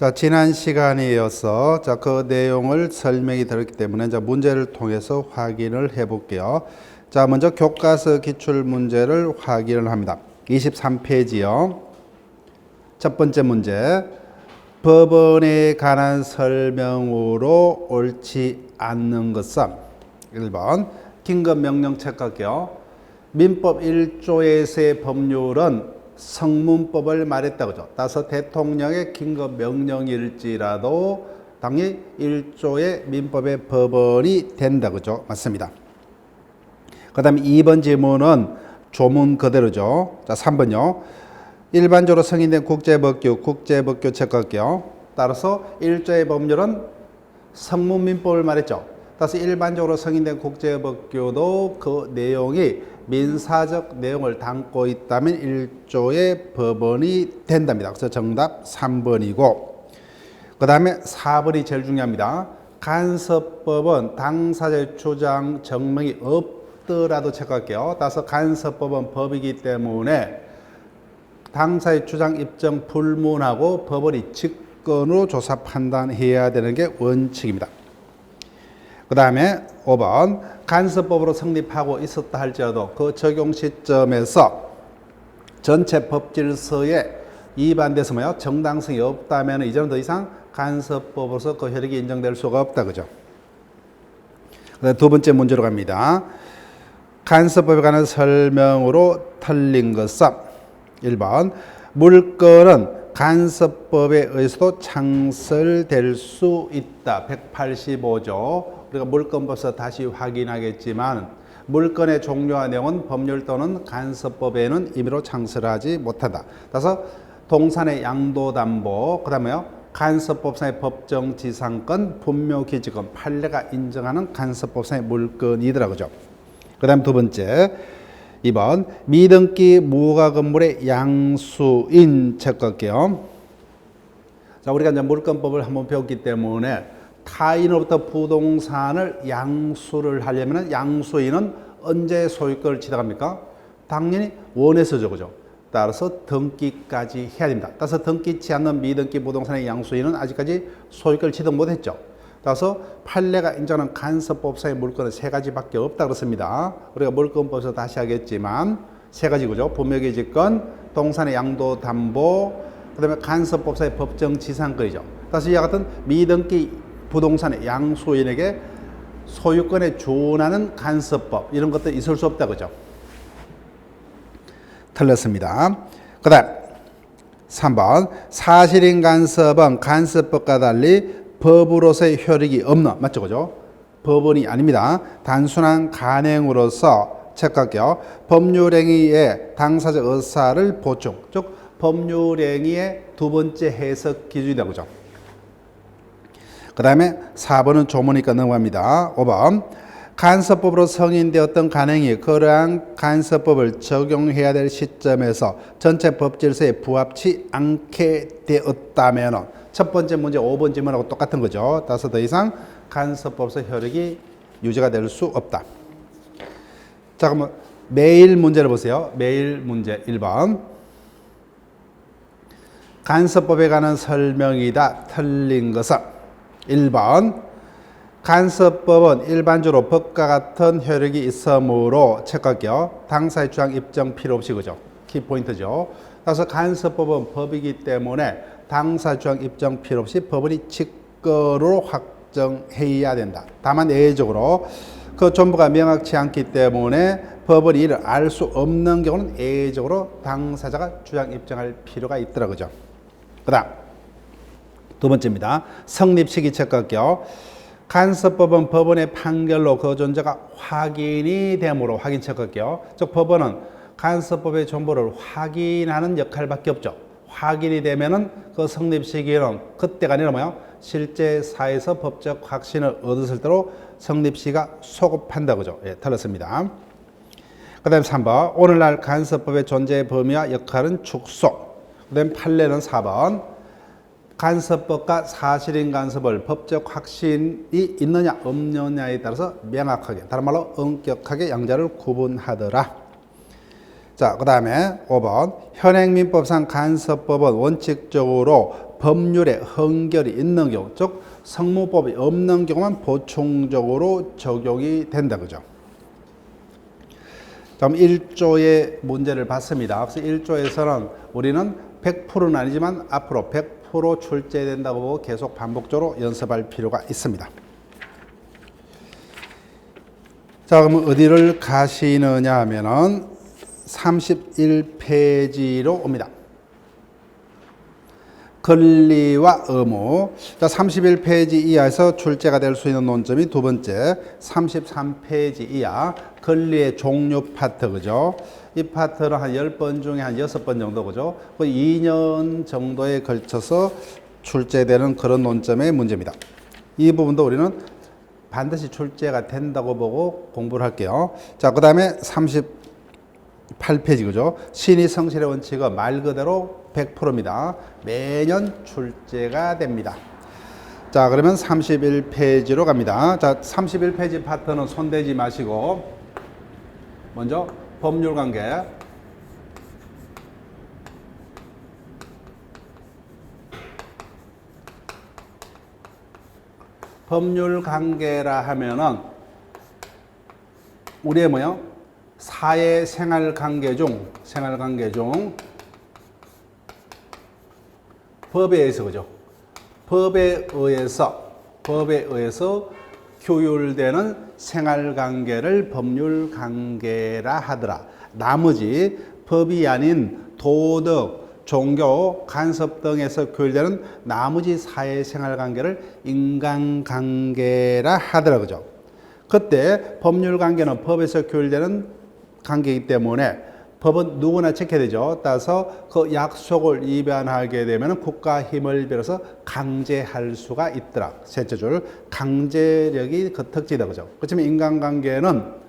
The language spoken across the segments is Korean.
자, 지난 시간에 이어서 그 내용을 설명이 들었기 때문에 이제 문제를 통해서 확인을 해 볼게요. 자, 먼저 교과서 기출 문제를 확인을 합니다. 23페이지요. 첫 번째 문제. 법원에 관한 설명으로 옳지 않는 것은 1번 긴급명령 체크할게요. 민법 1조에서의 법률은 성문법을 말했다 그죠. 따라서 대통령의 긴급명령일지라도 당연히 1조의 민법의 법원이 된다 그죠. 맞습니다. 그 다음에 2번 질문은 조문 그대로죠. 자, 3번요. 일반적으로 승인된 국제법규 체크할게요. 따라서 1조의 법률은 성문민법을 말했죠. 따라서 일반적으로 승인된 국제법규도 그 내용이 민사적 내용을 담고 있다면 1조의 법원이 된답니다. 그래서 정답 3번이고, 그 다음에 4번이 제일 중요합니다. 간섭법은 당사자의 주장 증명이 없더라도 체크할게요. 따라서 간섭법은 법이기 때문에 당사의 주장 입증 불문하고 법원이 직권으로 조사 판단해야 되는 게 원칙입니다. 그 다음에 5번 간섭법으로 성립하고 있었다 할지라도 그 적용 시점에서 전체 법질서에 위반돼서 뭐요? 정당성이 없다면 이제는 더 이상 간섭법으로서 그 효력이 인정될 수가 없다 그죠? 그다음 두 번째 문제로 갑니다. 간섭법에 관한 설명으로 틀린 것은 1번 물건은 간섭법에 의해서도 창설될 수 있다. 185조. 우리가 물건법에서 다시 확인하겠지만 물건의 종류와 내용은 법률 또는 간섭법에는 임의로 창설하지 못한다. 따라서 동산의 양도담보, 그 다음에요 간섭법상의 법정지상권, 분묘기지권, 판례가 인정하는 간섭법상의 물건이더라 그죠. 그 다음 두 번째 2번 미등기 무허가 건물의 양수인 체크할게요. 자, 우리가 이제 물건법을 한번 배웠기 때문에 타인으로부터 부동산을 양수를 하려면 양수인은 언제 소유권을 취득합니까? 당연히 원에서죠, 그죠? 따라서 등기까지 해야 됩니다. 따라서 등기치 않는 미등기 부동산의 양수인은 아직까지 소유권을 취득 못했죠. 따라서 판례가 인정하는 간섭법상의 물건은 세 가지밖에 없다 그렇습니다. 우리가 물건법에서 다시 하겠지만 세 가지 그죠? 분묘기지권, 동산의 양도담보, 그다음에 간섭법상의 법정지상권이죠. 따라서 이와 같은 미등기 부동산의 양수인에게 소유권에 준하는 간섭법 이런 것도 있을 수 없다 그죠? 틀렸습니다. 그다음 3번 사실인 간섭은 간섭법과 달리 법으로서의 효력이 없는 맞죠 그죠? 법원이 아닙니다. 단순한 간행으로서 체크할게요. 법률행위의 당사자 의사를 보충 즉 법률행위의 두 번째 해석 기준이다 그죠? 그 다음에 4번은 조문이니까 넘어갑니다. 5번 간섭법으로 성인되었던 간행이 그러한 간섭법을 적용해야 될 시점에서 전체 법질서에 부합치 않게 되었다면 첫 번째 문제 5번 질문하고 똑같은 거죠. 따라서 더 이상 간섭법에서 효력이 유지가 될 수 없다. 자, 그러면 매일 문제를 보세요. 매일 문제 1번 간섭법에 관한 설명이다. 틀린 것은 1번 간섭법은 일반적으로 법과 같은 효력이 있으므로 체크할게요. 당사의 주장 입증 필요 없이 그죠? 키포인트죠. 따라서 간섭법은 법이기 때문에 당사 주장 입증 필요 없이 법원이 직권으로 확정해야 된다. 다만 예외적으로 그 전부가 명확치 않기 때문에 법원이 이를 알 수 없는 경우는 예외적으로 당사자가 주장 입증할 필요가 있더라 그죠? 그 다음 두 번째입니다. 성립 시기 체크할게요. 간섭법은 법원의 판결로 그 존재가 확인이 되므로 확인 체크할게요. 즉 법원은 간섭법의 존재를 확인하는 역할밖에 없죠. 확인이 되면은 그 성립 시기는 그때가 아니라 뭐요? 실제 사에서 법적 확신을 얻었을 때로 성립 시기가 소급한다 그죠? 예, 틀렸습니다. 그다음 3번 오늘날 간섭법의 존재 범위와 역할은 축소. 그다음 판례는 4번 간섭법과 사실인 간섭을 법적 확신이 있느냐 없느냐에 따라서 명확하게 다른 말로 엄격하게 양자를 구분하더라. 자, 그 다음에 5번 현행민법상 간섭법은 원칙적으로 법률에 헌결이 있는 경우, 즉 성무법이 없는 경우만 보충적으로 적용이 된다 그죠. 다음 1조의 문제를 봤습니다. 그래서 1조에서는 우리는 100%는 아니지만 앞으로 100% 출제된다고 보고 계속 반복적으로 연습할 필요가 있습니다. 자, 그럼 어디를 가시느냐 하면은 31페이지로 옵니다. 권리와 의무. 자, 31페이지 이하에서 출제가 될 수 있는 논점이 두 번째, 33페이지 이하 권리의 종류 파트 그죠? 이 파트는 한 10번 중에 한 6번 정도 그죠? 2년 정도에 걸쳐서 출제되는 그런 논점의 문제입니다. 이 부분도 우리는 반드시 출제가 된다고 보고 공부를 할게요. 자, 그 다음에 38페이지 그죠? 신의 성실의 원칙은 말 그대로 100%입니다. 매년 출제가 됩니다. 자, 그러면 31페이지로 갑니다. 자, 31페이지 파트는 손대지 마시고 먼저 법률관계, 법률관계라 하면은 우리의 뭐요? 사회생활관계 중 법에 의해서 그죠? 법에 의해서 규율되는 생활관계를 법률관계라 하더라. 나머지 법이 아닌 도덕, 종교, 간섭 등에서 규율되는 나머지 사회생활관계를 인간관계라 하더라 그죠? 그때 법률관계는 법에서 규율되는 관계이기 때문에 법은 누구나 지켜야 되죠. 따라서 그 약속을 위반하게 되면 국가 힘을 빌어서 강제할 수가 있더라. 셋째 줄, 강제력이 그 특징이다. 그죠? 그렇지만 인간관계는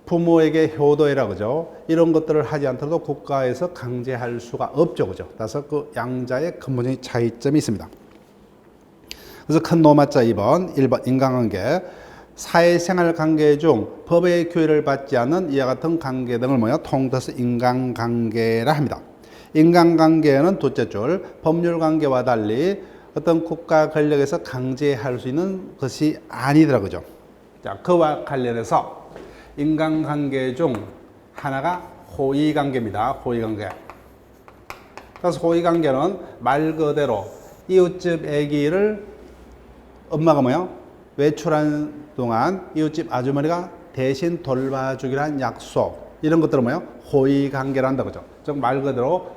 부모에게 효도해라. 그죠? 이런 것들을 하지 않더라도 국가에서 강제할 수가 없죠. 그죠? 따라서 그 양자의 근본적인 차이점이 있습니다. 그래서 큰 노마자 2번, 1번 인간관계. 사회생활 관계 중 법의 규율을 받지 않는 이와 같은 관계 등을 통틀어서 인간관계라 합니다. 인간관계는 둘째 줄, 법률관계와 달리 어떤 국가 권력에서 강제할 수 있는 것이 아니더라 그죠. 자, 그와 관련해서 인간관계 중 하나가 호의관계입니다. 호의관계. 그래서 호의관계는 말 그대로 이웃집 아기를 엄마가 외출한 동안 이웃집 아주머니가 대신 돌봐주기란 약속, 이런 것들은 호의관계를 한다 그죠. 즉 말 그대로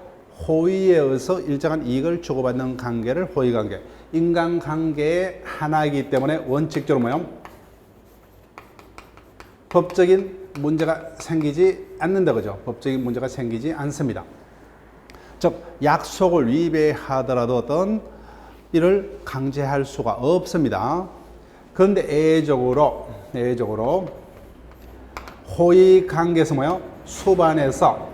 호의에 의해서 일정한 이익을 주고받는 관계를 호의관계. 인간관계의 하나이기 때문에 원칙적으로 법적인 문제가 생기지 않는다 그죠. 법적인 문제가 생기지 않습니다. 즉 약속을 위배하더라도 어떤 이를 강제할 수가 없습니다. 그런데 예외적으로 호의관계에서 수반해서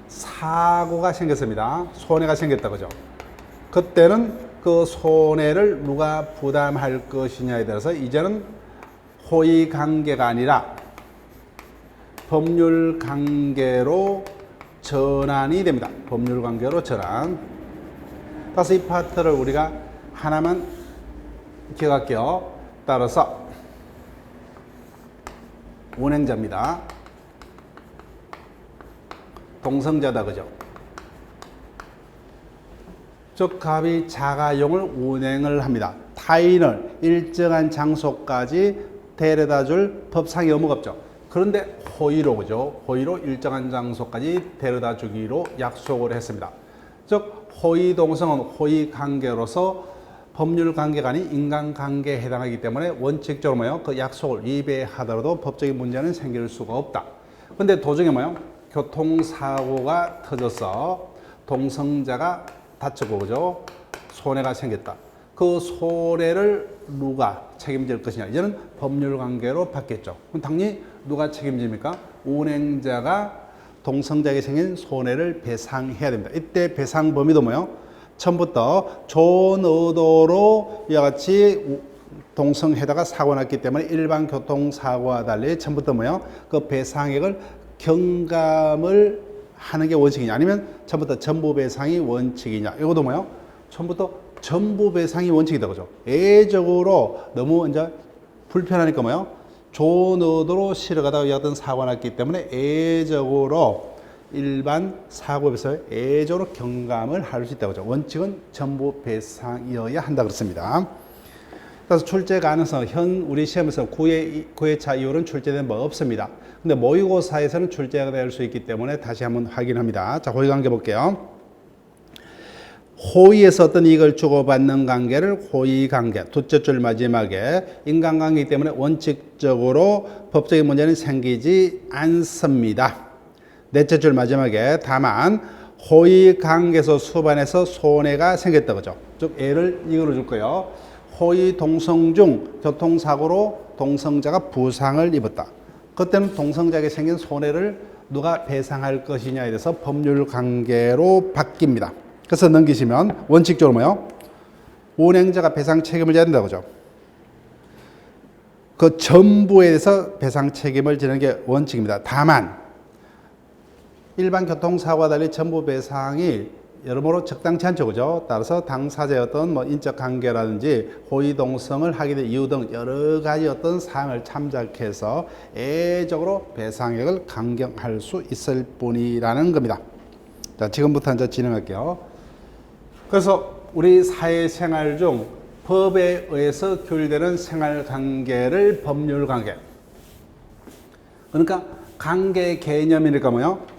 사고가 생겼습니다. 손해가 생겼다 그죠. 그때는 그 손해를 누가 부담할 것이냐에 따라서 이제는 호의관계가 아니라 법률관계로 전환이 됩니다. 법률관계로 전환. 따라서 이 파트를 우리가 하나만 기억할게요. 따라서 운행자입니다. 동성자다 그죠. 즉 갑이 자가용을 운행을 합니다. 타인을 일정한 장소까지 데려다 줄 법상의 의무가 없죠. 그런데 호의로 그죠. 호의로 일정한 장소까지 데려다 주기로 약속을 했습니다. 즉 호의 동성은 호의 관계로서 법률 관계가 아닌 인간관계에 해당하기 때문에 원칙적으로 그 약속을 위배하더라도 법적인 문제는 생길 수가 없다. 그런데 도중에 교통사고가 터져서 동성자가 다쳤고 그죠? 손해가 생겼다. 그 손해를 누가 책임질 것이냐? 이제는 법률 관계로 바뀌었죠. 그럼 당연히 누가 책임집니까? 운행자가 동성자에게 생긴 손해를 배상해야 됩니다. 이때 배상 범위도 처음부터 좋은 의도로 이와 같이 동성해다가 사고 났기 때문에 일반 교통사고와 달리 처음부터 그 배상액을 경감을 하는 게 원칙이냐 아니면 처음부터 전부 배상이 원칙이냐, 이것도 처음부터 전부 배상이 원칙이다. 그죠? 애적으로 너무 이제 불편하니까 뭐요? 좋은 의도로 실어가다가 어떤 사고가 났기 때문에 애적으로 일반 사고에서 애적으로 경감을 할 수 있다고 하죠. 원칙은 전부 배상이어야 한다 그렇습니다. 그래서 출제 가능성, 우리 시험에서 9회차 이후로는 출제된 바 없습니다. 근데 모의고사에서는 출제가 될 수 있기 때문에 다시 한번 확인합니다. 자, 호의관계 볼게요. 호의에서 어떤 이익을 주고받는 관계를 호의관계, 둘째 줄 마지막에 인간관계이기 때문에 원칙적으로 법적인 문제는 생기지 않습니다. 넷째 줄 마지막에 다만 호의관계에서 수반해서 손해가 생겼다 그죠? 즉 예를 이걸로 줄 거예요. 호의 동성 중 교통사고로 동성자가 부상을 입었다. 그때는 동성자에게 생긴 손해를 누가 배상할 것이냐에 대해서 법률관계로 바뀝니다. 그래서 넘기시면 원칙적으로 뭐요? 운행자가 배상 책임을 져야 된다고 그죠? 그 전부에 대해서 배상 책임을 지는 게 원칙입니다. 다만 일반 교통사고와 달리 전부 배상이 여러모로 적당치 않죠, 그죠? 따라서 당사자의 어떤 인적 관계라든지 호의 동성을 하게 된 이유 등 여러 가지 어떤 사항을 참작해서 애적으로 배상액을 강경할 수 있을 뿐이라는 겁니다. 자, 지금부터 이제 진행할게요. 그래서 우리 사회생활 중 법에 의해서 규율되는 생활관계를 법률관계. 그러니까 관계 개념이니까 뭐요?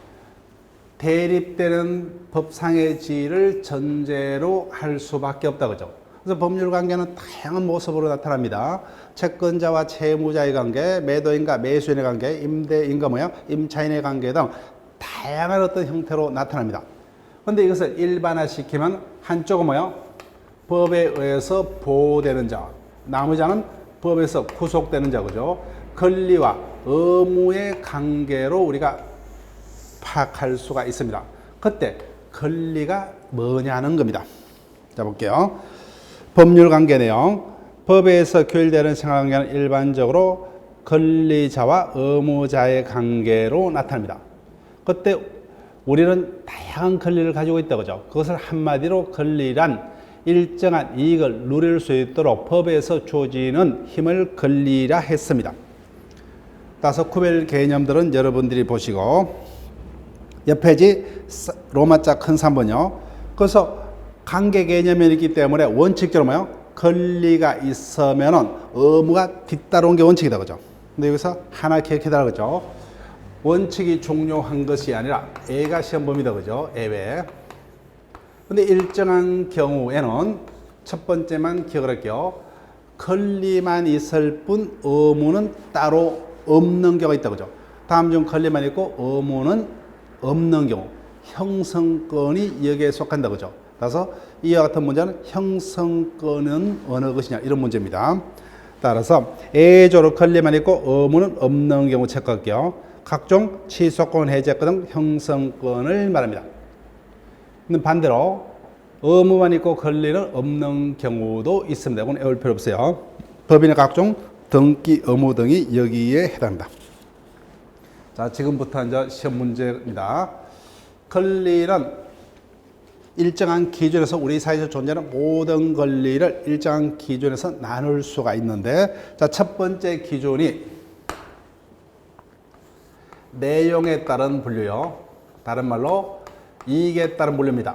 대립되는 법상의 지위를 전제로 할 수밖에 없다 그죠? 그래서 법률관계는 다양한 모습으로 나타납니다. 채권자와 채무자의 관계, 매도인과 매수인의 관계, 임대인과 뭐야? 임차인의 관계 등 다양한 어떤 형태로 나타납니다. 그런데 이것을 일반화시키면 한쪽은 뭐야? 법에 의해서 보호되는 자, 나머지는 법에서 구속되는 자 그죠? 권리와 의무의 관계로 우리가 파악할 수가 있습니다. 그때 권리가 뭐냐는 겁니다. 자, 볼게요. 법률관계 내용. 법에서 규율되는 생활관계는 일반적으로 권리자와 의무자의 관계로 나타납니다. 그때 우리는 다양한 권리를 가지고 있다 그죠? 그것을 한마디로 권리란 일정한 이익을 누릴 수 있도록 법에서 주어지는 힘을 권리라 했습니다. 따라서 구별 개념들은 여러분들이 보시고 옆에지 로마자 큰 3번요. 그래서 관계 개념이 있기 때문에 원칙적으로 뭐요? 권리가 있으면은 의무가 뒤따라온 게 원칙이다 그죠? 근데 여기서 하나 기억해달라 그죠? 원칙이 중요한 것이 아니라 애가 시험범위다 그죠? 애외. 근데 일정한 경우에는 첫 번째만 기억을 할게요. 권리만 있을 뿐 의무는 따로 없는 경우가 있다 그죠? 다음 중 권리만 있고 의무는 없는 경우 형성권이 여기에 속한다 그죠? 따라서 이와 같은 문제는 형성권은 어느 것이냐 이런 문제입니다. 따라서 애조로 권리만 있고 의무는 없는 경우 체크할게요. 각종 취소권, 해제권 등 형성권을 말합니다. 근데 반대로 의무만 있고 권리는 없는 경우도 있습니다. 이건 외울 필요 없어요. 법인의 각종 등기 의무 등이 여기에 해당합니다. 자, 지금부터 이제 시험 문제입니다. 권리는 일정한 기준에서 우리 사회에서 존재하는 모든 권리를 일정한 기준에서 나눌 수가 있는데, 자, 첫 번째 기준이 내용에 따른 분류요. 다른 말로 이익에 따른 분류입니다.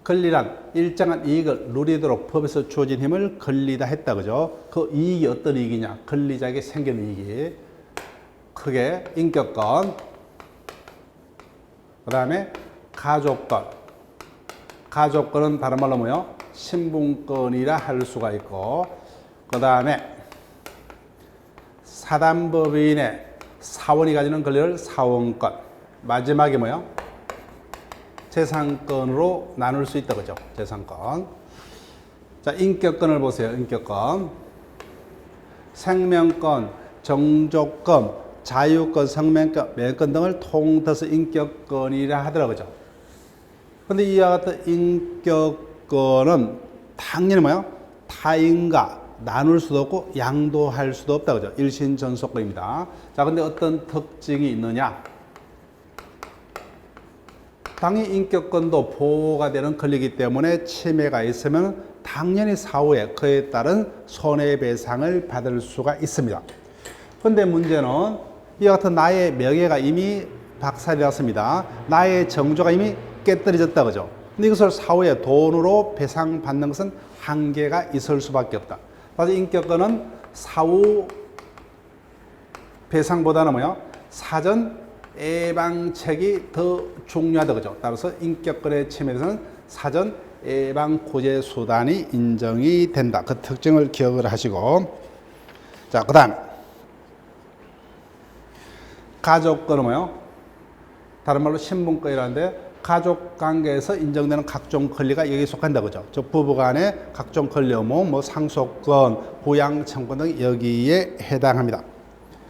권리란 일정한 이익을 누리도록 법에서 주어진 힘을 권리다 했다 그죠? 그 이익이 어떤 이익이냐? 권리자에게 생기는 이익이 크게 인격권, 그 다음에 가족권. 가족권은 다른 말로 뭐요? 신분권이라 할 수가 있고, 그 다음에 사단법인의 사원이 가지는 권리를 사원권. 마지막에 뭐요? 재산권으로 나눌 수 있다 그죠? 재산권. 자, 인격권을 보세요. 인격권. 생명권, 정조권, 자유권, 성명권, 매권 등을 통틀어서 인격권이라 하더라고요. 그죠? 근데 이와 같은 인격권은 당연히 뭐요? 타인과 나눌 수도 없고 양도할 수도 없다 그죠? 일신전속권입니다. 자, 근데 어떤 특징이 있느냐? 당연히 인격권도 보호가 되는 권리이기 때문에 침해가 있으면 당연히 사후에 그에 따른 손해배상을 받을 수가 있습니다. 그런데 문제는 이와 같은 나의 명예가 이미 박살이었습니다. 나의 정조가 이미 깨뜨려졌다 그죠? 근데 이것을 사후에 돈으로 배상받는 것은 한계가 있을 수밖에 없다. 그래서 인격권은 사후 배상보다는 뭐요? 사전 예방책이 더 중요하다 그죠? 따라서 인격권의 침해에 대해서는 사전 예방 구제 수단이 인정이 된다. 그 특징을 기억을 하시고, 자, 그다음 가족권은 뭐요? 다른 말로 신분권이라는데 가족 관계에서 인정되는 각종 권리가 여기에 속한다 그죠? 저 부부간의 각종 권리 의무, 뭐 상속권, 부양 청구권 등 여기에 해당합니다.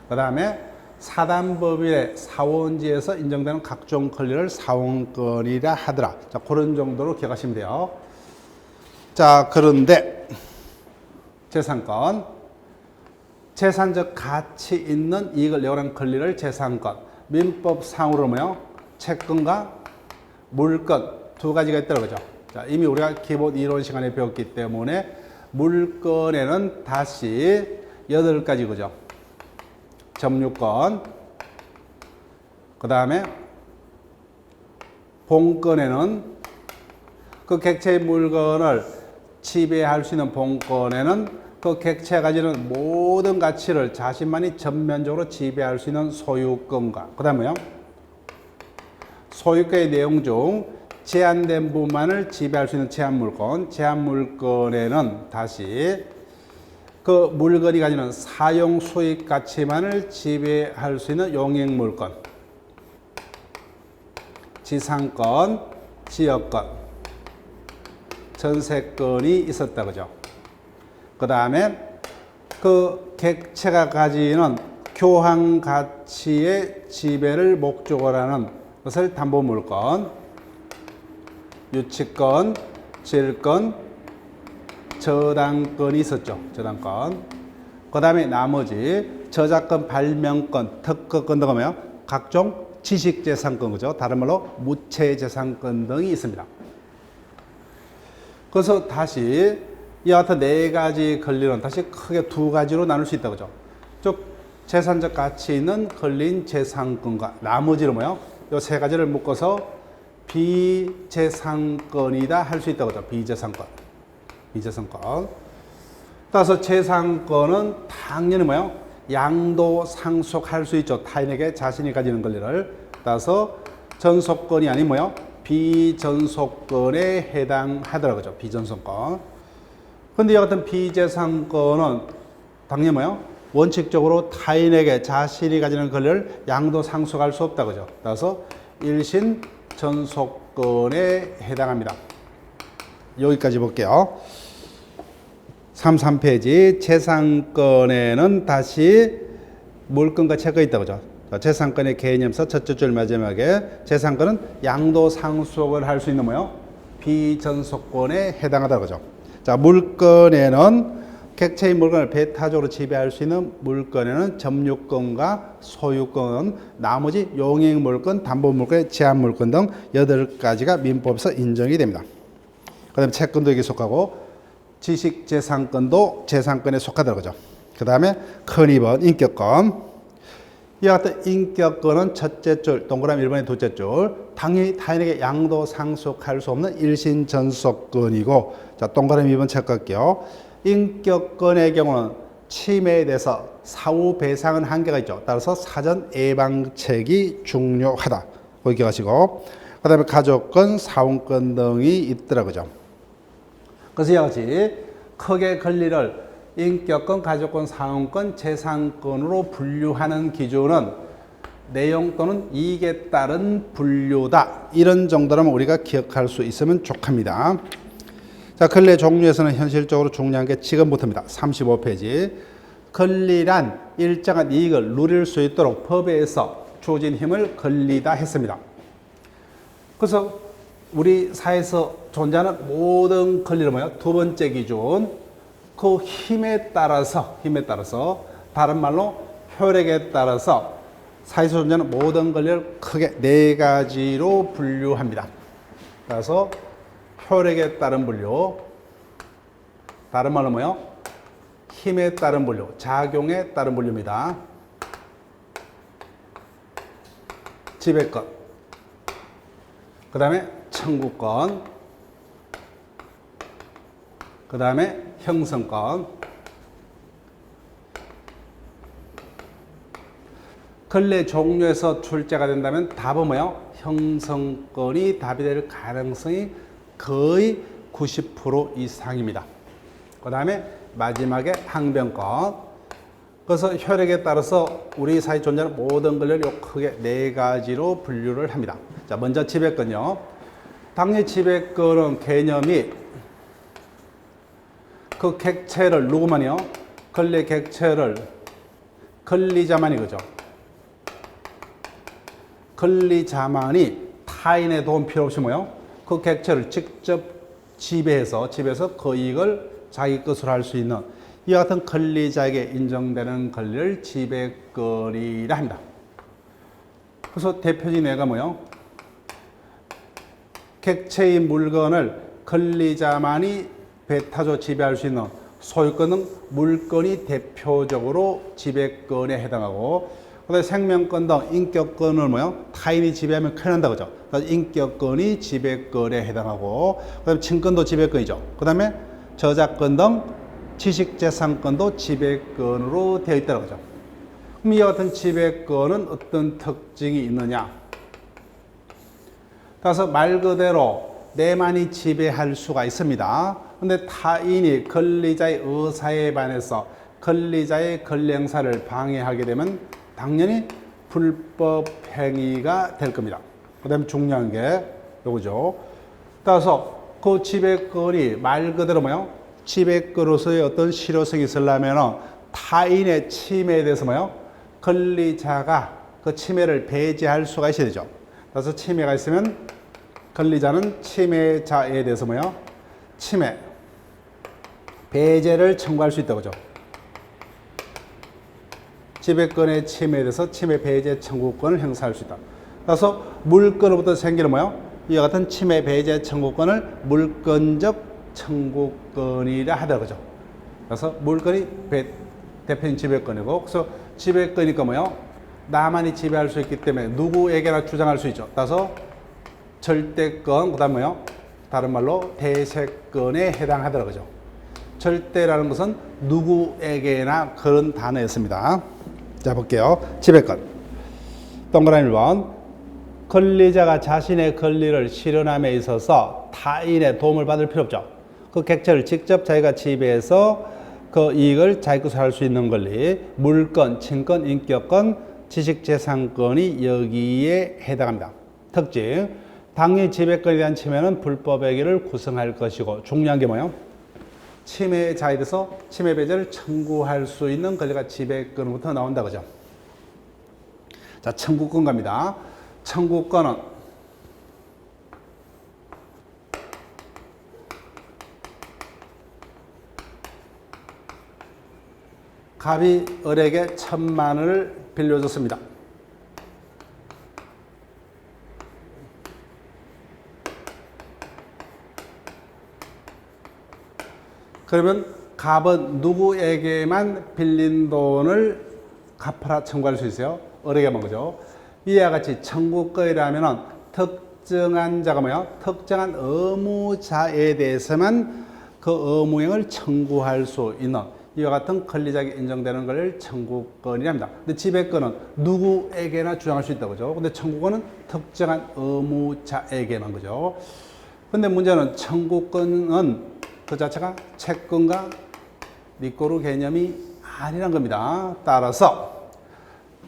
그다음에 사단법인의 사원지에서 인정되는 각종 권리를 사원권이라 하더라. 자, 그런 정도로 기억하시면 돼요. 자, 그런데 재산권, 재산적 가치 있는 이익을 요구하는 권리를 재산권, 민법상으로 뭐요? 채권과 물권 두 가지가 있다고 그죠? 자, 이미 우리가 기본 이론 시간에 배웠기 때문에 물권에는 다시 8가지 그죠? 점유권, 그 다음에 본권에는 그 객체의 물건을 지배할 수 있는 본권에는 그 객체가 가지는 모든 가치를 자신만이 전면적으로 지배할 수 있는 소유권과, 그 다음에요, 소유권의 내용 중 제한된 부분만을 지배할 수 있는 제한물권, 제한물권에는 다시 그 물건이 가지는 사용 수익 가치만을 지배할 수 있는 용익물권, 지상권, 지역권, 전세권이 있었다 그죠? 그 다음에 그 객체가 가지는 교환 가치의 지배를 목적으로 하는 것을 담보물권, 유치권, 질권, 저당권이 있었죠. 저당권. 그 다음에 나머지 저작권, 발명권, 특허권 등은 뭐예요? 각종 지식재산권, 그죠? 다른 말로 무체재산권 등이 있습니다. 그래서 다시 이와 같은 4가지 권리는 다시 크게 2가지로 나눌 수 있다, 그죠? 즉, 재산적 가치 있는 권리인 재산권과 나머지는 뭐예요? 이 3가지를 묶어서 비재산권이다 할 수 있다, 그죠? 비재산권. 비재산권. 따라서 재산권은 당연히 뭐예요? 양도 상속할 수 있죠. 타인에게 자신이 가지는 권리를. 따라서 전속권이 아닌 뭐예요? 비전속권에 해당하더라고요. 그죠? 비전속권. 근데 이 같은 비재산권은 당연히 뭐예요? 원칙적으로 타인에게 자신이 가지는 권리를 양도 상속할 수 없다. 그죠? 따라서 일신 전속권에 해당합니다. 여기까지 볼게요. 33페이지 재산권에는 다시 물권과 채권이 있다고 그죠? 재산권의 개념서 첫째 줄 마지막에 재산권은 양도 상속을 할 수 있는 뭐요? 비전속권에 해당하다고 그죠? 자, 물권에는 객체의 물건을 배타적으로 지배할 수 있는 물건에는 점유권과 소유권, 나머지 용익물권, 담보물권, 제한물권 등 8가지가 민법에서 인정이 됩니다. 그 다음에 채권도 여기 속하고 지식재산권도 재산권에 속하더라고요. 그죠? 그 다음에 큰 2번 인격권. 이와 같은 인격권은 첫째 줄, 동그라미 1번의 둘째 줄, 당연히 타인에게 양도 상속할 수 없는 일신전속권이고, 자, 동그라미 2번 체크할게요. 인격권의 경우는 침해에 대해서 사후 배상은 한계가 있죠. 따라서 사전 예방책이 중요하다. 거기 기억하시고, 그 다음에 가족권, 사원권 등이 있더라고요. 그래서 이와 같이 크게 권리를 인격권, 가족권, 사원권, 재산권으로 분류하는 기준은 내용 또는 이익에 따른 분류다. 이런 정도라면 우리가 기억할 수 있으면 좋습니다. 자, 권리의 종류에서는 현실적으로 중요한 게 지금부터입니다. 35페이지. 권리란 일정한 이익을 누릴 수 있도록 법에서 주어진 힘을 권리다 했습니다. 그래서 우리 사회에서 존재하는 모든 권리는 뭐예요? 두 번째 기준, 그 힘에 따라서 다른 말로 효력에 따라서 사회에서 존재하는 모든 권리를 크게 네 가지로 분류합니다. 그래서 효력에 따른 분류, 다른 말로 뭐요? 힘에 따른 분류, 작용에 따른 분류입니다. 지배권, 그 다음에 청구권, 그 다음에 형성권. 근래 종류에서 출제가 된다면 답은 뭐요? 형성권이 답이 될 가능성이 거의 90% 이상입니다. 그 다음에 마지막에 항변권. 그래서 효력에 따라서 우리 사회에 존재하는 모든 권리를 크게 네 가지로 분류를 합니다. 자, 먼저 지배권요. 당연히 지배권은 개념이 그 객체를 누구만이요? 권리 객체를 권리자만이 그죠? 권리자만이 타인의 도움 필요 없이 뭐요? 그 객체를 직접 지배해서 그 이익을 자기 것으로 할 수 있는 이와 같은 권리자에게 인정되는 권리를 지배권이라 합니다. 그래서 대표적인 예가 뭐요? 객체의 물건을 권리자만이 배타조 지배할 수 있는 소유권은 물건이 대표적으로 지배권에 해당하고, 그다음에 생명권 등 인격권을 뭐요? 타인이 지배하면 큰일 난다 그죠? 그래서 인격권이 지배권에 해당하고, 그다음에 친권도 지배권이죠. 그다음에 저작권 등 지식재산권도 지배권으로 되어 있다는 거죠. 그럼 이와 같은 지배권은 어떤 특징이 있느냐? 따라서 말 그대로 내만이 지배할 수가 있습니다. 근데 타인이 권리자의 의사에 반해서 권리자의 권리 행사를 방해하게 되면 당연히 불법 행위가 될 겁니다. 그 다음에 중요한 게 요거죠. 따라서 그 지배권이 말 그대로 뭐요? 지배권으로서의 어떤 실효성이 있으려면 타인의 침해에 대해서 뭐요? 권리자가 그 침해를 배제할 수가 있어야 되죠. 그래서 침해가 있으면 권리자는 침해자에 대해서 뭐요? 침해, 배제를 청구할 수 있다고 그죠. 지배권의 침해에 대해서 침해 배제 청구권을 행사할 수 있다. 그래서 물건으로부터 생기는 뭐요? 이와 같은 침해 배제 청구권을 물건적 청구권이라 하더라고요. 그죠. 그래서 물건이 대표적인 지배권이고, 그래서 지배권이니까 뭐요? 나만이 지배할 수 있기 때문에 누구에게나 주장할 수 있죠. 따라서 절대권, 그 다음 뭐요? 다른 말로 대세권에 해당하더라고요. 그죠. 절대라는 것은 누구에게나 그런 단어였습니다. 자, 볼게요. 지배권. 동그라미 1번. 권리자가 자신의 권리를 실현함에 있어서 타인의 도움을 받을 필요 없죠. 그 객체를 직접 자기가 지배해서 그 이익을 자기 것으로 할 수 있는 권리. 물권, 친권, 인격권, 지식재산권이 여기에 해당합니다. 특징. 당연히 지배권에 대한 침해는 불법 행위를 구성할 것이고, 중요한 게 뭐예요? 침해자에 대해서 침해 배제를 청구할 수 있는 권리가 지배권부터 나온다 그죠. 자, 청구권 갑니다. 청구권은 갑이 을에게 1,000만 원을 빌려줬습니다. 그러면 갑은 누구에게만 빌린 돈을 갚아라 청구할 수 있어요? 을에게만 그죠? 이와 같이 청구권이라면 특정한 자가 뭐야? 특정한 의무자에 대해서만 그 의무행을 청구할 수 있는 이와 같은 권리자에게 인정되는 걸 청구권이랍니다. 근데 지배권은 누구에게나 주장할 수 있다고 그죠? 근데 청구권은 특정한 의무자에게만 그죠? 근데 문제는 청구권은 그 자체가 채권과 리꼬르 개념이 아니란 겁니다. 따라서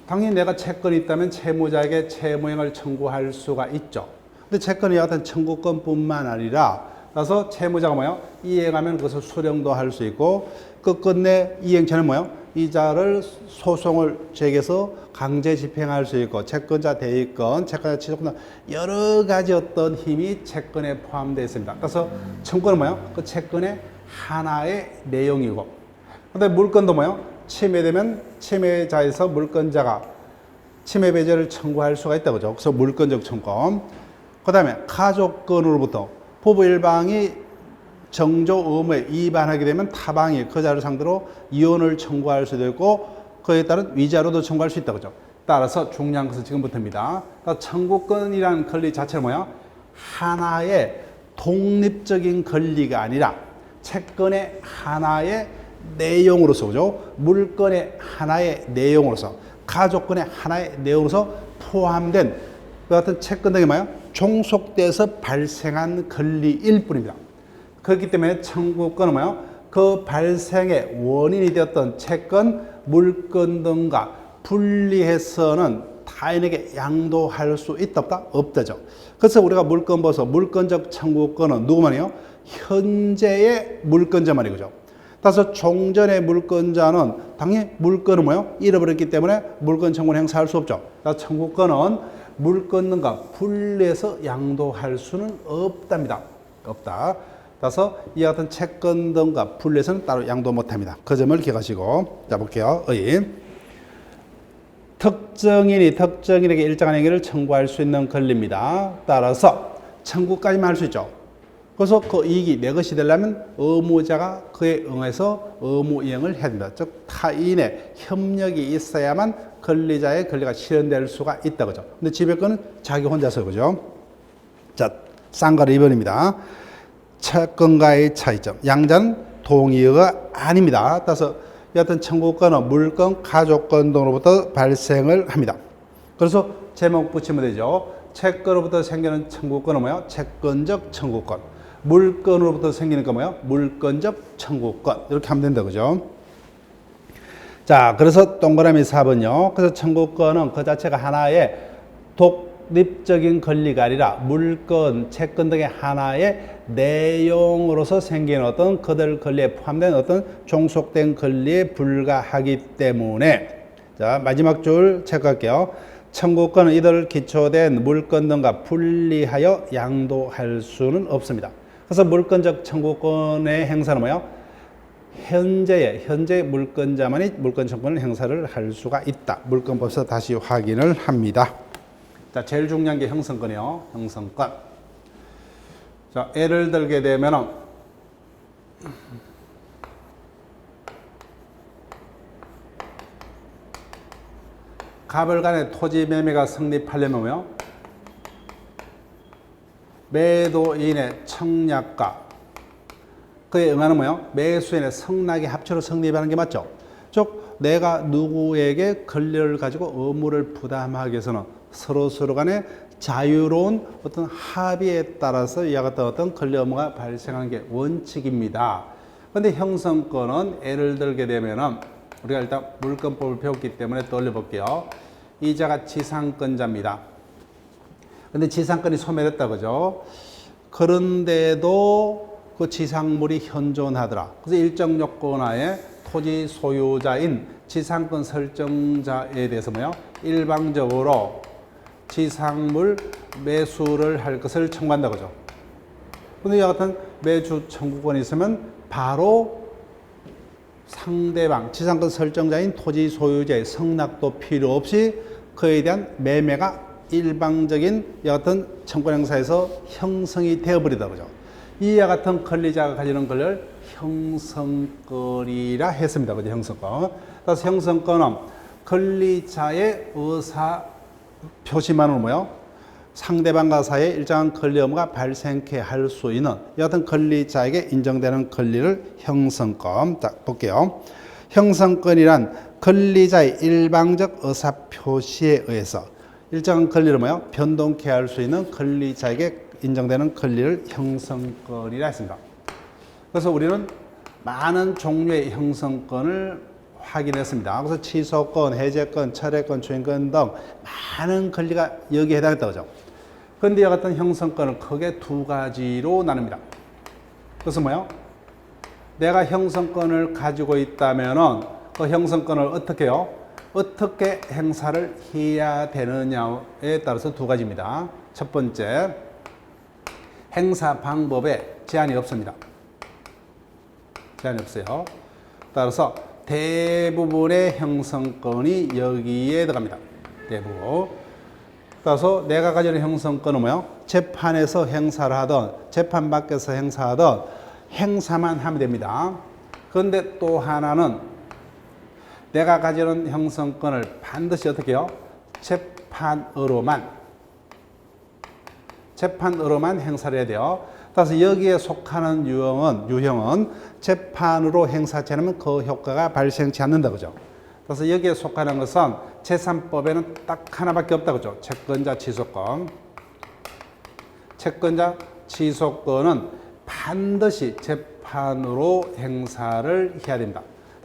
당연히 내가 채권이 있다면 채무자에게 채무행을 청구할 수가 있죠. 근데 채권이 어떤 청구권뿐만 아니라 따라서 채무자가 뭐예요? 이행하면 그것을 수령도 할 수 있고 끝끝내 이행처는 뭐예요? 이자를 소송을 제기해서 강제 집행할 수 있고 채권자 대위권, 채권자 취소권 여러 가지 어떤 힘이 채권에 포함되어 있습니다. 그래서 청구는 뭐예요? 그 채권의 하나의 내용이고, 근데 물건도 뭐예요? 침해되면 침해자에서 물건자가 침해 배제를 청구할 수가 있다 그죠. 그래서 물권적 청구. 그다음에 가족권으로부터 부부 일방이 정조 의무에 위반하게 되면 타방이 그 자를 상대로 이혼을 청구할 수도 있고 그에 따른 위자료도 청구할 수 있다 그죠. 따라서 중요한 것은 지금부터입니다. 그러니까 청구권이라는 권리 자체는 뭐야? 하나의 독립적인 권리가 아니라 채권의 하나의 내용으로서 그죠? 물권의 하나의 내용으로서 가족권의 하나의 내용으로서 포함된 그 같은 채권 등이 뭐야? 종속돼서 발생한 권리일 뿐입니다. 그렇기 때문에 청구권은 뭐야? 그 발생의 원인이 되었던 채권, 물권 등과 분리해서는 타인에게 양도할 수 있다 없다? 없다죠. 그래서 우리가 물권 보서 물권적 청구권은 누구만이요? 현재의 물권자만이 그죠. 따라서 종전의 물권자는 당연히 물권은 뭐요? 잃어버렸기 때문에 물권 청구를 행사할 수 없죠. 따라서 청구권은 물권 등과 분리해서 양도할 수는 없답니다. 없다. 따라서 이와 같은 채권 등과 분리해서는 따로 양도 못합니다. 그 점을 기억하시고 자 볼게요. 특정인이 특정인에게 일정한 행위를 청구할 수 있는 권리입니다. 따라서 청구까지만 할 수 있죠. 그래서 그 이익이 내 것이 되려면 의무자가 그에 응해서 의무 이행을 해야 된다. 즉 타인의 협력이 있어야만 권리자의 권리가 실현될 수가 있다 그죠. 근데 지배권은 자기 혼자서 그죠. 자, 쌍가루 2번입니다. 채권과의 차이점. 양자는 동의어가 아닙니다. 따라서 여하튼 청구권은 물권, 가족권 등으로부터 발생을 합니다. 그래서 제목 붙이면 되죠. 채권으로부터 생기는 청구권은 뭐야? 채권적 청구권. 물권으로부터 생기는 거 뭐야? 물권적 청구권. 이렇게 하면 된다. 그죠? 자, 그래서 동그라미 4번요. 그래서 청구권은 그 자체가 하나의 독립적인 권리가 아니라 물권, 채권 등의 하나의 내용으로서 생기는 어떤 그들 권리에 포함된 어떤 종속된 권리에 불과하기 때문에 자, 마지막 줄 체크할게요. 청구권은 이들 기초된 물권 등과 분리하여 양도할 수는 없습니다. 그래서 물권적 청구권의 행사는 뭐예요? 현재 물권자만이 물권 청구권을 행사를 할 수가 있다. 물권법에서 다시 확인을 합니다. 자, 제일 중요한 게 형성권이요. 형성권. 자, 예를 들게 되면은 갑을 간의 토지 매매가 성립하려면 뭐요? 매도인의 청약과 그에 응하는 뭐요? 매수인의 성낙이 합쳐로 성립하는 게 맞죠? 즉 내가 누구에게 권리를 가지고 의무를 부담하기 위해서는 서로 간에 자유로운 어떤 합의에 따라서 이와 같은 어떤 권리 의무가 발생하는 게 원칙입니다. 그런데 형성권은 예를 들게 되면은 우리가 일단 물권법을 배웠기 때문에 떠올려 볼게요. 이자가 지상권자입니다. 근데 지상권이 소멸했다 그죠? 그런데도 그 지상물이 현존하더라. 그래서 일정 요건 하에 토지 소유자인 지상권 설정자에 대해서 뭐요? 일방적으로 지상물 매수를 할 것을 청구한다 그죠. 근데 이와 같은 매주 청구권이 있으면 바로 상대방 지상권 설정자인 토지 소유자의 성낙도 필요 없이 그에 대한 매매가 일방적인 이와 같은 청구권 행사에서 형성이 되어버리다 그죠. 이와 같은 권리자가 가지는 권리를 형성권이라 했습니다. 그죠? 형성권. 그래서 형성권은 권리자의 의사 표시만으로 뭐요? 상대방과 사이에 일정한 권리 의무가 발생케 할 수 있는 이 같은 권리자에게 인정되는 권리를 형성권. 자, 볼게요. 형성권이란 권리자의 일방적 의사 표시에 의해서 일정한 권리를 뭐요? 변동케 할 수 있는 권리자에게 인정되는 권리를 형성권이라 했습니다. 그래서 우리는 많은 종류의 형성권을 확인했습니다. 그래서 취소권, 해제권, 철회권, 추행권 등 많은 권리가 여기에 해당했다고 하죠. 그런데 이와 같은 형성권을 크게 두 가지로 나눕니다. 그래서 뭐요? 내가 형성권을 가지고 있다면은 그 형성권을 어떻게 해요? 어떻게 행사를 해야 되느냐에 따라서 두 가지입니다. 첫 번째, 행사 방법에 제한이 없습니다. 제한이 없어요. 따라서 대부분의 형성권이 여기에 들어갑니다. 대부. 따라서 내가 가지는 형성권은 뭐예요? 재판에서 행사를 하든 재판 밖에서 행사하든 행사만 하면 됩니다. 그런데 또 하나는 내가 가지는 형성권을 반드시 어떻게 해요? 재판으로만 행사를 해야 돼요. 따라서 여기에 속하는 유형은 재판으로 행사하지 않으면 그 효과가 발생치 않는다. 그죠? 그래서 여기에 속하는 것은 제3법에는 딱 하나밖에 없다. 그죠? 채권자 취소권. 채권자 취소권은 반드시 재판으로 행사를 해야 됩니다.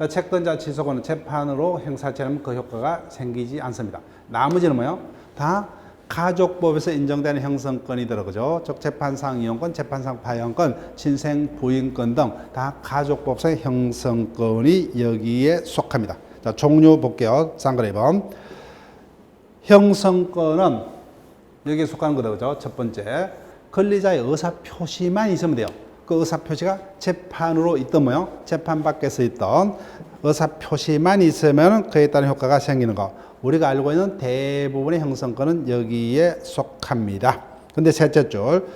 채권자 취소권은 재판으로 행사하지 않으면 그 효과가 생기지 않습니다. 나머지는 뭐예요? 다 가족법에서 인정되는 형성권이더라. 그죠? 즉 재판상 이용권, 재판상 파행권, 친생 부인권 등 다 가족법상의 형성권이 여기에 속합니다. 자, 종류 볼게요. 쌍그레 1번. 형성권은 여기에 속하는 거다. 그죠? 첫 번째, 권리자의 의사 표시만 있으면 돼요. 그 의사 표시가 재판으로 있던 뭐요? 재판 밖에서 있던 의사 표시만 있으면 그에 따른 효과가 생기는 거. 우리가 알고 있는 대부분의 형성권은 여기에 속합니다. 근데 셋째 줄,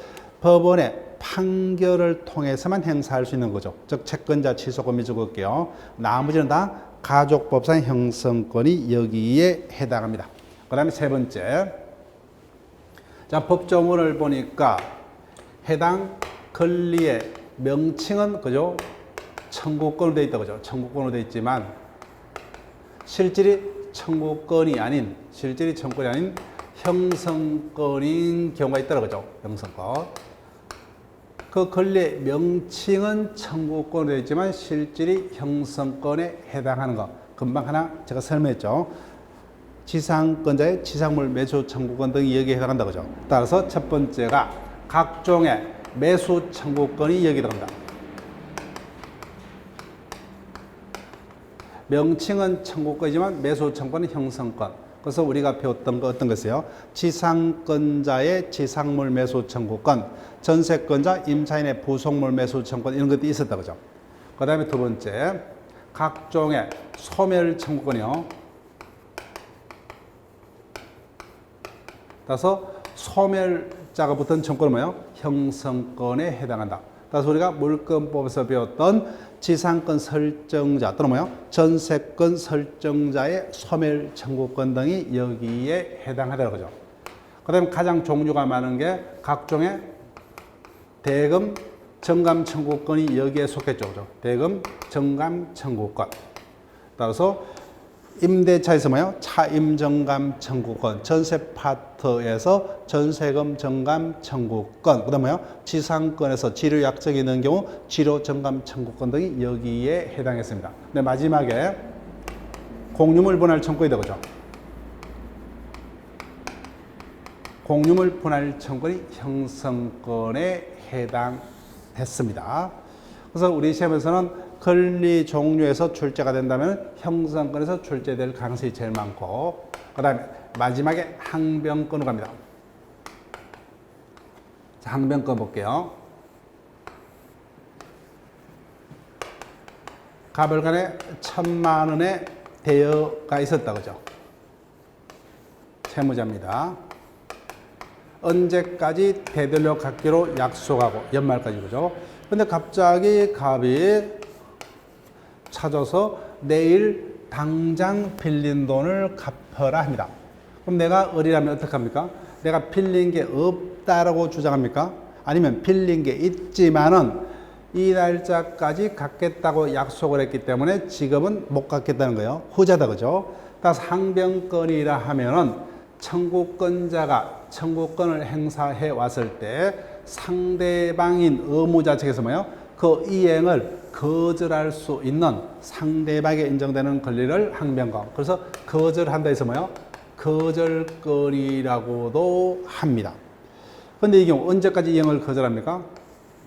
법원의 판결을 통해서만 행사할 수 있는 거죠. 즉 채권자 취소권 미적을게요. 나머지는 다 가족법상 형성권이 여기에 해당합니다. 그 다음에 세 번째, 자 법조문을 보니까 해당 권리의 명칭은 그죠? 청구권으로 되어 있다. 그죠? 청구권으로 되어 있지만 실질이 청구권이 아닌 형성권인 경우가 있더라고요. 그죠? 형성권. 그 권리의 명칭은 청구권으로 되어 있지만 실질이 형성권에 해당하는 것. 금방 하나 제가 설명했죠. 지상권자의 지상물 매수 청구권 등이 여기에 해당한다. 그죠? 따라서 첫 번째가 각종의 매수 청구권이 여기에 들어갑니다. 명칭은 청구권이지만 매수 청구권은 형성권. 그래서 우리가 배웠던 거 어떤 것이요? 지상권자의 지상물 매수 청구권, 전세권자 임차인의 부속물 매수 청구권 이런 것도 있었다. 그죠? 그 다음에 두 번째, 각종의 소멸 청구권이요. 따라서 소멸자가 붙은 청구권은 뭐예요? 형성권에 해당한다. 따라서 우리가 물권법에서 배웠던 지상권 설정자 또는 뭐요? 전세권 설정자의 소멸 청구권 등이 여기에 해당하더라고요. 그죠? 그 다음에 가장 종류가 많은 게 각종의 대금 정감 청구권이 여기에 속했죠. 그죠? 대금 정감 청구권. 따라서 임대차에서 뭐요? 차임 정감 청구권, 전세 파트에서 전세금 정감 청구권, 그다음 뭐요? 지상권에서 지료 약정이 있는 경우 지료 정감 청구권 등이 여기에 해당했습니다. 네, 마지막에 공유물 분할 청구이다. 그죠? 공유물 분할 청구권이 형성권에 해당했습니다. 그래서 우리 시험에서는 권리 종류에서 출제가 된다면 형성권에서 출제될 가능성이 제일 많고, 그 다음에 마지막에 항변권으로 갑니다. 자, 항변권 볼게요. 가벌간에 1,000만 원의 대여가 있었다. 그죠? 채무자입니다. 언제까지 되돌려 갚기로 약속하고 연말까지. 그죠? 근데 갑자기 갑이 찾아서 내일 당장 빌린 돈을 갚아라 합니다. 그럼 내가 어리라면 어떡합니까? 내가 빌린 게 없다라고 주장합니까? 아니면 빌린 게 있지만은 이 날짜까지 갚겠다고 약속을 했기 때문에 지금은 못 갚겠다는 거예요. 후자다. 그죠? 따라서 항변권이라 하면은 청구권자가 청구권을 행사해 왔을 때 상대방인 의무자 측에서 뭐예요? 그 이행을 거절할 수 있는 상대방에게 인정되는 권리를 항변권. 그래서 거절한다 해서 뭐예요? 거절권이라고도 합니다. 그런데 이 경우 언제까지 이행을 거절합니까?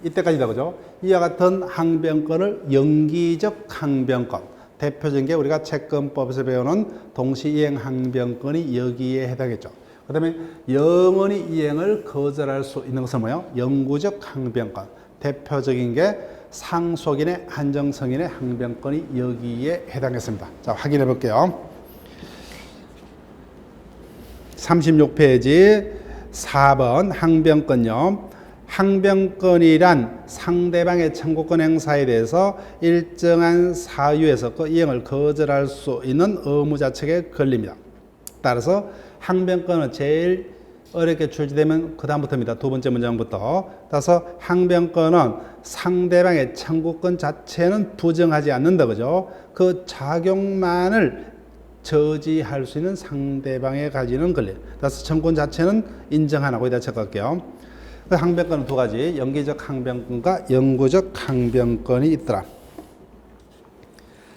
이때까지다. 그죠? 이와 같은 항변권을 영기적 항변권. 대표적인 게 우리가 채권법에서 배우는 동시이행 항변권이 여기에 해당했죠. 그 다음에 영원히 이행을 거절할 수 있는 것은 뭐예요? 영구적 항변권. 대표적인 게 상속인의 한정성인의 항변권이 여기에 해당했습니다. 자, 확인해 볼게요. 36페이지 4번 항변권요. 항변권이란 상대방의 청구권 행사에 대해서 일정한 사유에서 그 이행을 거절할 수 있는 의무자책에 걸립니다. 따라서 항변권은 제일 어렵게 출제되면 그 다음부터입니다. 두 번째 문장부터. 따라서 항변권은 상대방의 청구권 자체는 부정하지 않는다. 그죠? 그 작용만을 저지할 수 있는 상대방의 가지는 권리. 따라서 청구권 자체는 인정 안 하고 이다 체크할게요. 항변권은 두 가지, 연기적 항변권과 영구적 항변권이 있더라.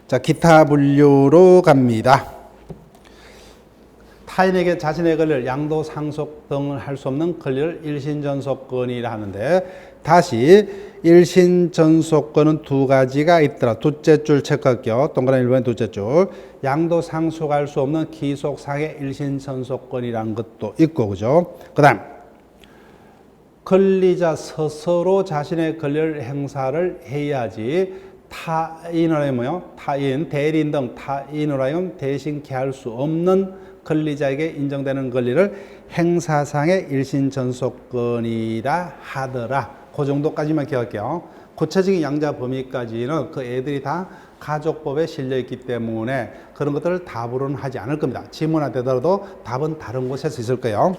자, 기타 분류로 갑니다. 타인에게 자신의 권리를 양도, 상속 등을 할 수 없는 권리를 일신전속권이라 하는데, 다시 일신전속권은 두 가지가 있더라. 둘째 줄 체크할게요. 동그라미 1번의 둘째 줄. 양도, 상속할 수 없는 기속상의 일신전속권이라는 것도 있고, 그죠? 그 다음 권리자 스스로 자신의 권리를 행사를 해야지 타인으로 하여 타인, 대리인 등 타인으로 하여 대신케 할 수 없는 권리자에게 인정되는 권리를 행사상의 일신전속권이라 하더라. 그 정도까지만 기억할게요. 구체적인 양자 범위까지는 그 애들이 다 가족법에 실려있기 때문에 그런 것들을 답으로는 하지 않을 겁니다. 지문화 되더라도 답은 다른 곳에서 있을 거예요.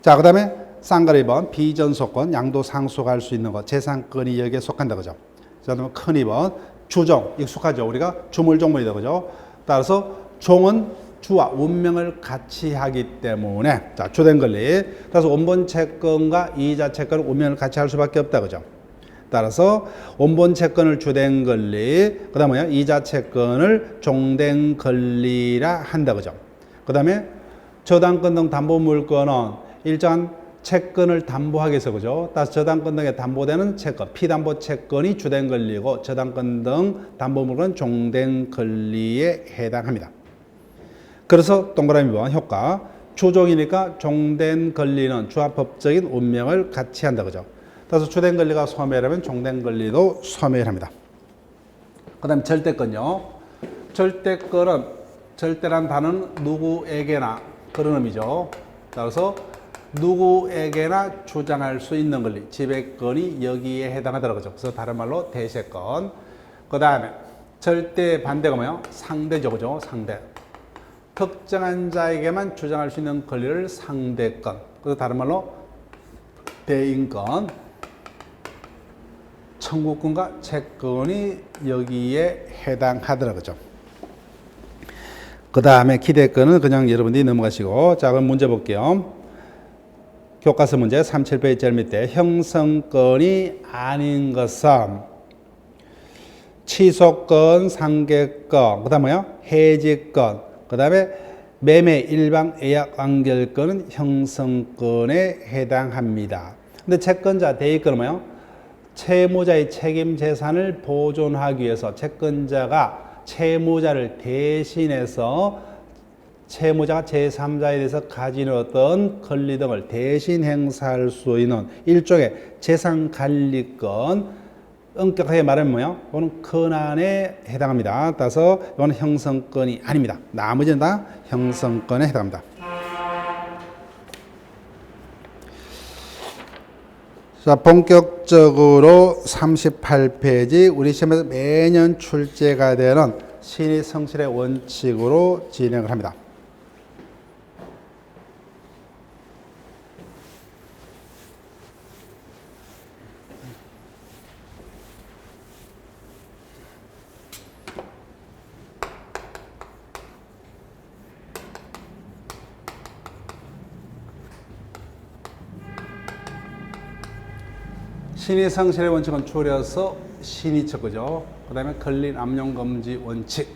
자, 그 다음에 쌍가리 2번 비전속권, 양도 상속할 수 있는 것, 재산권이 여기에 속한다. 그죠? 자, 그다음에 큰 2번 주종, 익숙하죠? 우리가 주물종물이다. 그죠? 따라서 종은 주와 운명을 같이 하기 때문에, 자, 주된 권리. 따라서 원본 채권과 이자 채권은 운명을 같이 할 수밖에 없다. 그죠? 따라서 원본 채권을 주된 권리, 그 다음에 이자 채권을 종된 권리라 한다. 그죠? 그 다음에 저당권 등 담보물권은 일정한 채권을 담보하기 위해서, 그죠? 따라서 저당권 등에 담보되는 채권, 피담보 채권이 주된 권리고 저당권 등 담보물권은 종된 권리에 해당합니다. 그래서 동그라미 2번 효과. 주종이니까 종된 권리는 주와 법적인 운명을 같이 한다. 그죠? 따라서 주된 권리가 소멸하면 종된 권리도 소멸합니다. 그 다음 절대권요. 절대권은, 절대란 단어는 누구에게나 그런 의미죠. 따라서 누구에게나 주장할 수 있는 권리, 지배권이 여기에 해당하더라고요. 그래서 다른 말로 대세권. 그 다음에 절대 반대가 뭐예요? 상대죠. 그죠? 상대. 특정한 자에게만 주장할 수 있는 권리를 상대권. 그래서 다른 말로 대인권. 청구권과 채권이 여기에 해당하더라고요. 그 다음에 기대권은 그냥 여러분들이 넘어가시고. 자, 그럼 문제 볼게요. 교과서 문제 37페이지 제일 밑에 형성권이 아닌 것은 취소권, 상계권, 그 다음 뭐요? 해지권, 그 다음에 매매, 일방, 예약, 완결권은 형성권에 해당합니다. 근데 채권자, 대위권은 뭐요? 채무자의 책임 재산을 보존하기 위해서 채권자가 채무자를 대신해서 채무자가 제3자에 대해서 가지는 어떤 권리 등을 대신 행사할 수 있는 일종의 재산관리권, 엄격하게 말하면 뭐예요? 이거는 권한에 해당합니다. 따라서 이거는 형성권이 아닙니다. 나머지는 다 형성권에 해당합니다. 자, 본격적으로 38페이지 우리 시험에서 매년 출제가 되는 신의 성실의 원칙으로 진행을 합니다. 신의 성실의 원칙은 줄여서 신의처, 그죠? 그 다음에 권리 남용 금지 원칙.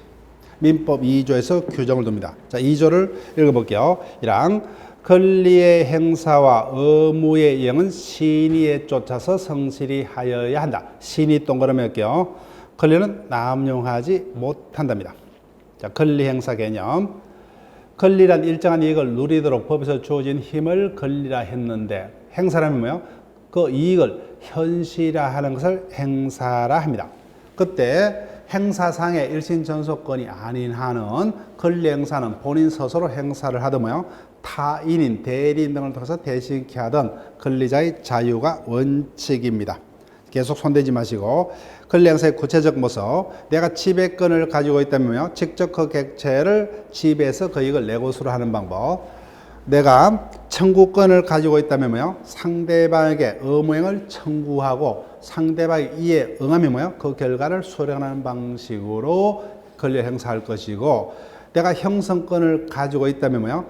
민법 2조에서 규정을 둡니다. 자, 2조를 읽어볼게요. 1항 권리의 행사와 의무의 이행은 신의에 쫓아서 성실히 하여야 한다. 신의 동그라미 할게요. 권리는 남용하지 못한답니다. 자, 권리 행사 개념. 권리란 일정한 이익을 누리도록 법에서 주어진 힘을 권리라 했는데, 행사라면 뭐예요? 그 이익을 현실화하는 것을 행사라 합니다. 그때 행사상의 일신 전속권이 아닌 한은 권리 행사는 본인 스스로 행사를 하더며 타인인 대리인 등을 통해서 대신케 하던 권리자의 자유가 원칙입니다. 계속 손대지 마시고 권리 행사의 구체적 모습, 내가 지배권을 가지고 있다면요, 직접 그 객체를 지배해서 그 이익을 내 것으로 하는 방법. 내가 청구권을 가지고 있다면요, 상대방에게 의무행을 청구하고 상대방이 이에 응하면 뭐요, 그 결과를 수령하는 방식으로 권리를 행사할 것이고, 내가 형성권을 가지고 있다면 뭐요,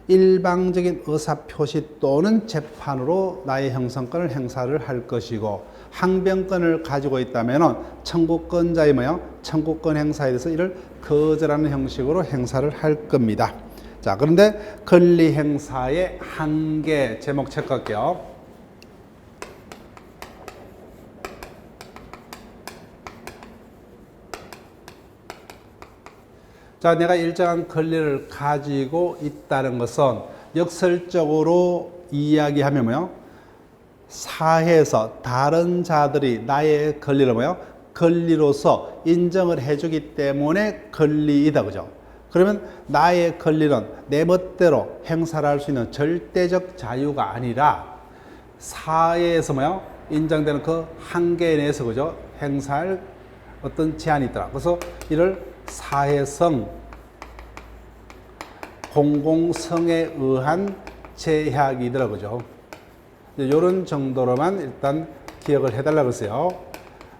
일방적인 의사표시 또는 재판으로 나의 형성권을 행사를 할 것이고, 항변권을 가지고 있다면 청구권자의 뭐요, 청구권 행사에 대해서 이를 거절하는 형식으로 행사를 할 겁니다. 자, 그런데 권리 행사의 한계 제목 체크할게요. 자, 내가 일정한 권리를 가지고 있다는 것은 역설적으로 이야기하면 뭐요, 사회에서 다른 자들이 나의 권리를 뭐요, 권리로서 인정을 해주기 때문에 권리이다, 그죠? 그러면 나의 권리는 내 멋대로 행사를 할 수 있는 절대적 자유가 아니라 사회에서 뭐요, 인정되는 그 한계에 내에서, 그죠, 행사할 어떤 제한이 있더라. 그래서 이를 사회성, 공공성에 의한 제약이더라, 그죠? 이런 정도로만 일단 기억을 해달라고 했어요.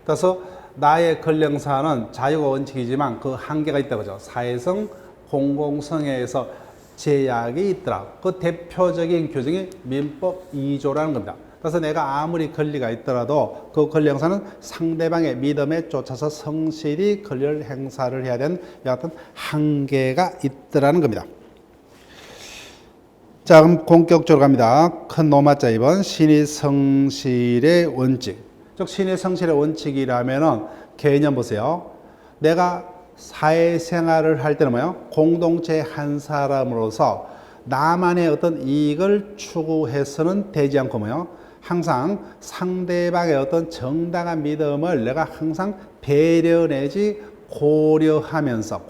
그래서 나의 권리 행사는 자유가 원칙이지만 그 한계가 있다, 그죠? 사회성, 공공성에 의해서 제약이 있더라. 그 대표적인 규정이 민법 2조라는 겁니다. 그래서 내가 아무리 권리가 있더라도 그 권리 행사는 상대방의 믿음에 쫓아서 성실히 권리를 행사를 해야 되는 여하튼 한계가 있더라는 겁니다. 자, 그럼 본격적으로 갑니다. 큰 노마자 2번 신의성실의 원칙. 즉 신의성실의 원칙이라면은 개념 보세요. 내가 사회생활을 할 때는 뭐예요? 공동체 한 사람으로서 나만의 어떤 이익을 추구해서는 되지 않고 뭐예요? 항상 상대방의 어떤 정당한 믿음을 내가 항상 배려 내지 고려하면서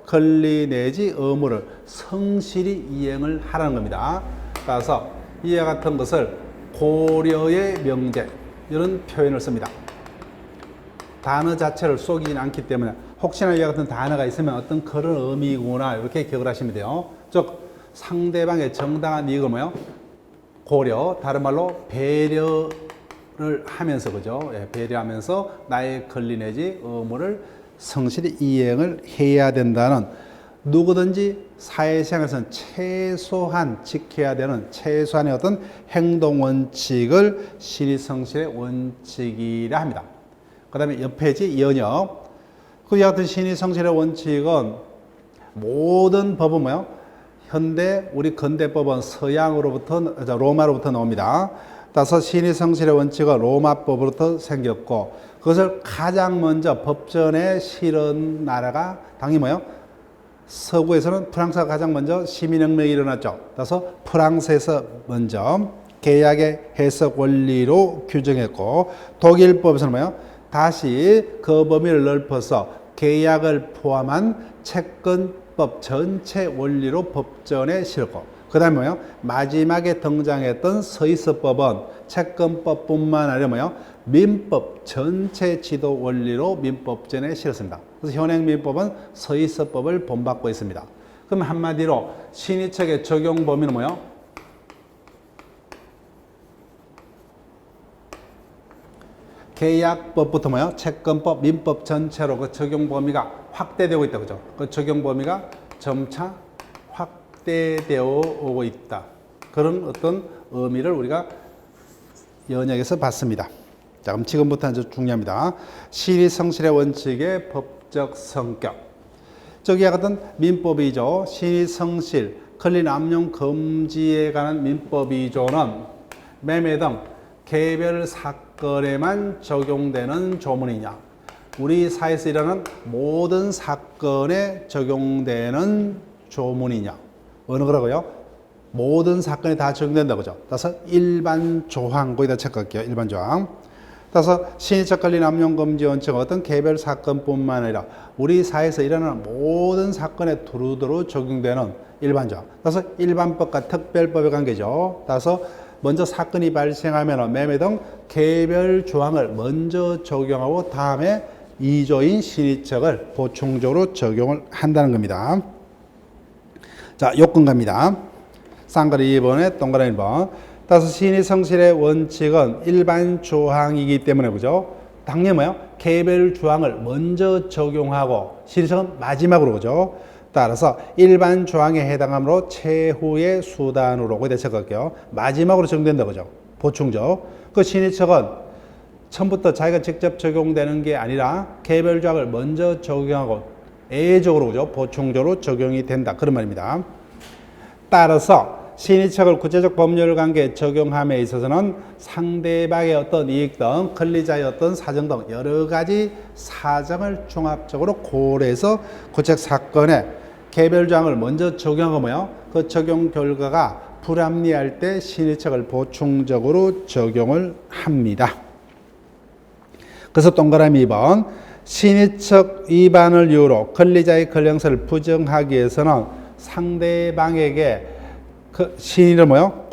권리 내지 의무를 성실히 이행을 하라는 겁니다. 따라서 이와 같은 것을 고려의 명제, 이런 표현을 씁니다. 단어 자체를 속이진 않기 때문에 혹시나 이와 같은 단어가 있으면 어떤 그런 의미구나 이렇게 기억을 하시면 돼요. 즉 상대방의 정당한 이익을 뭐요? 고려, 다른 말로 배려를 하면서, 그죠? 예, 배려하면서 나의 권리 내지 의무를 성실히 이행을 해야 된다는, 누구든지 사회생활에서는 최소한 지켜야 되는 최소한의 어떤 행동 원칙을 신의성실의 원칙이라 합니다. 그 다음에 옆에지 연역. 그 같은 신의성실의 원칙은 모든 법은 뭐요? 현대 우리 근대법은 서양으로부터 로마로부터 나옵니다. 따라서 신의성실의 원칙은 로마법으로부터 생겼고, 그것을 가장 먼저 법전에 실은 나라가 당연히 뭐요? 서구에서는 프랑스가 가장 먼저 시민혁명이 일어났죠. 따라서 프랑스에서 먼저 계약의 해석 원리로 규정했고, 독일법에서는 뭐요? 다시 그 범위를 넓혀서 계약을 포함한 채권법 전체 원리로 법전에 실었고, 그 다음에 뭐요? 마지막에 등장했던 서희서법은 채권법뿐만 아니라 뭐요? 민법 전체 지도 원리로 민법전에 실었습니다. 그래서 현행 민법은 서희서법을 본받고 있습니다. 그럼 한마디로 신의책의 적용 범위는 뭐요? 계약법부터 뭐요? 채권법, 민법 전체로 그 적용 범위가 확대되고 있다, 그죠? 그 적용 범위가 점차 확대되어 오고 있다. 그런 어떤 의미를 우리가 연역에서 봤습니다. 자, 그럼 지금부터 아주 중요합니다. 신의성실의 원칙의 법적 성격. 저기와 같은 민법 2조, 신의성실, 권리 남용 금지에 관한 민법 2조는 매매 등 개별 사건에만 적용되는 조문이냐, 우리 사회에서 일어나는 모든 사건에 적용되는 조문이냐, 어느 거라고요? 모든 사건에 다 적용된다, 그죠? 따라서 일반 조항, 거기다 체크할게요. 일반 조항. 따라서 신의적 권리 남용 금지 원칙은 어떤 개별 사건뿐만 아니라 우리 사회에서 일어나는 모든 사건에 두루두루 적용되는 일반적. 따라서 일반법과 특별법의 관계죠. 따라서 먼저 사건이 발생하면 매매 등 개별 조항을 먼저 적용하고 다음에 2조인 신의책을 보충적으로 적용을 한다는 겁니다. 자, 요건 갑니다. 쌍거리 2번에 동그라미 1번. 따라서 신의 성실의 원칙은 일반 조항이기 때문에 그죠? 당연히 뭐요? 개별 조항을 먼저 적용하고 신의책은 마지막으로 그죠? 따라서 일반 조항에 해당하므로 최후의 수단으로 거기다 적을게요. 마지막으로 적용된다 그죠? 보충적. 그 신의책은 처음부터 자기가 직접 적용되는 게 아니라 개별 조항을 먼저 적용하고 예외적으로 그죠? 보충적으로 적용이 된다 그런 말입니다. 따라서 신의책을 구체적 법률 관계에 적용함에 있어서는 상대방의 어떤 이익 등 권리자의 어떤 사정 등 여러 가지 사정을 종합적으로 고려해서 구체적 사건에 개별 조항을 먼저 적용하고 뭐요? 그 적용 결과가 불합리할 때 신의책을 보충적으로 적용을 합니다. 그래서 동그라미 2번 신의책 위반을 이유로 권리자의 권리행사를 부정하기 위해서는 상대방에게 그 신의를 뭐요?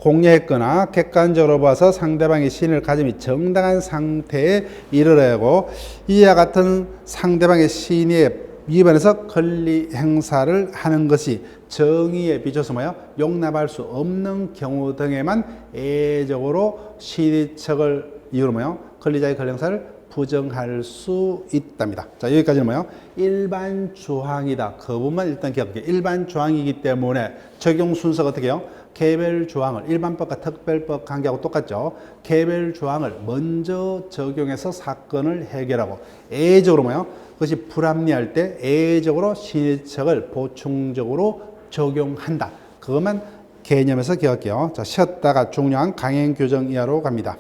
공유했거나 객관적으로 봐서 상대방이 신의를 가짐이 정당한 상태에 이르려고 이와 같은 상대방의 신의에 위반해서 권리 행사를 하는 것이 정의에 비춰서 뭐요? 용납할 수 없는 경우 등에만 예외적으로 신의책을 이유로 뭐요? 권리자의 권리 행사를 부정할 수 있답니다. 자, 여기까지는 뭐요? 일반 조항이다. 그 부분만 일단 기억할게요. 일반 조항이기 때문에 적용 순서가 어떻게 해요? 개별 조항을 일반법과 특별법 관계하고 똑같죠. 개별 조항을 먼저 적용해서 사건을 해결하고 예외적으로 뭐요? 그것이 불합리할 때 예외적으로 신의책을 보충적으로 적용한다. 그것만 개념에서 기억할게요. 자, 쉬었다가 중요한 강행 규정 이하로 갑니다.